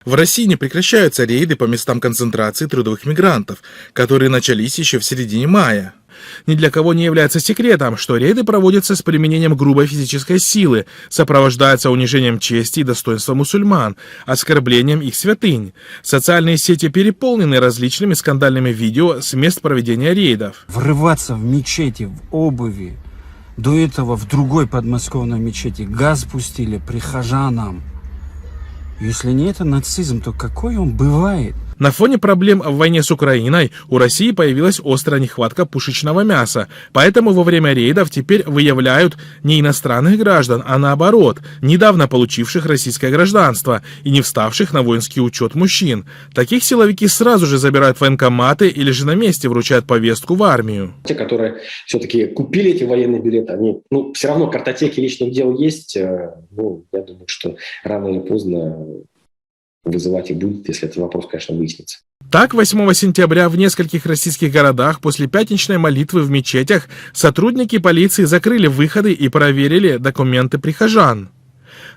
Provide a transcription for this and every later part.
В России не прекращаются рейды по местам концентрации трудовых мигрантов, которые начались еще в середине мая. Ни для кого не является секретом, что рейды проводятся с применением грубой физической силы, сопровождаются унижением чести и достоинства мусульман, оскорблением их святынь. Социальные сети переполнены различными скандальными видео с мест проведения рейдов. Врываться в мечети в обуви. До этого в другой подмосковной мечети газ пустили прихожанам. Если не это нацизм, то какой он бывает? На фоне проблем в войне с Украиной у России появилась острая нехватка пушечного мяса, поэтому во время рейдов теперь выявляют не иностранных граждан, а наоборот, недавно получивших российское гражданство и не вставших на воинский учет мужчин. Таких силовики сразу же забирают в военкоматы или же на месте вручают повестку в армию. Те, которые все-таки купили эти военные билеты, они, все равно картотеки личных дел есть. Я думаю, что рано или поздно вызывать их будет, если этот вопрос, конечно, выяснится. Так, 8 сентября в нескольких российских городах после пятничной молитвы в мечетях сотрудники полиции закрыли выходы и проверили документы прихожан.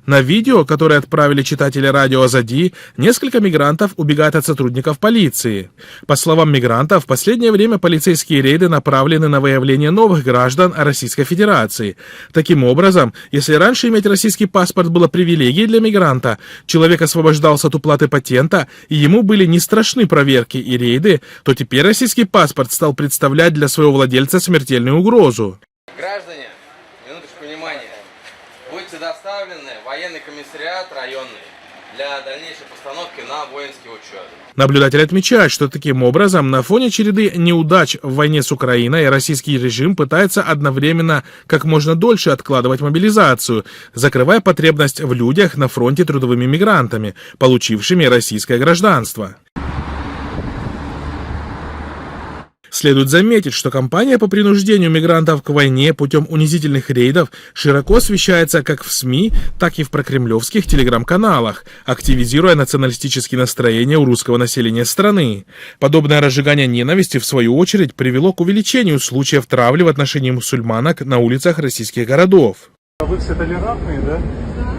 На видео, которое отправили читатели радио «Азади», несколько мигрантов убегают от сотрудников полиции. По словам мигрантов, в последнее время полицейские рейды направлены на выявление новых граждан Российской Федерации. Таким образом, если раньше иметь российский паспорт было привилегией для мигранта, человек освобождался от уплаты патента, и ему были не страшны проверки и рейды, то теперь российский паспорт стал представлять для своего владельца смертельную угрозу. Граждане, минуточку внимания. Будьте доставлены в военный комиссариат районный для дальнейшей постановки на воинский учет. Наблюдатель отмечает, что таким образом на фоне череды неудач в войне с Украиной российский режим пытается одновременно как можно дольше откладывать мобилизацию, закрывая потребность в людях на фронте трудовыми мигрантами, получившими российское гражданство. Следует заметить, что кампания по принуждению мигрантов к войне путем унизительных рейдов широко освещается как в СМИ, так и в прокремлевских телеграм-каналах, активизируя националистические настроения у русского населения страны. Подобное разжигание ненависти, в свою очередь, привело к увеличению случаев травли в отношении мусульманок на улицах российских городов. Вы все толерантные, да?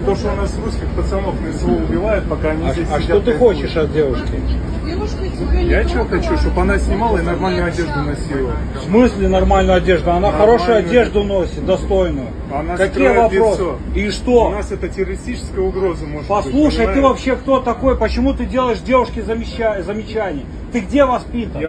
То, что у нас русских пацанов на СВО убивают, пока они здесь сидят. А что ты хочешь от девушки? Я что хочу, чтобы она снимала и нормальную одежду носила. В смысле нормальную одежду? Она хорошую одежду носит, достойную. Она какие вопросы? лицо. И что? У нас это террористическая угроза может Послушай, быть, ты вообще кто такой? Почему ты делаешь девушке замечания? Ты где воспитан?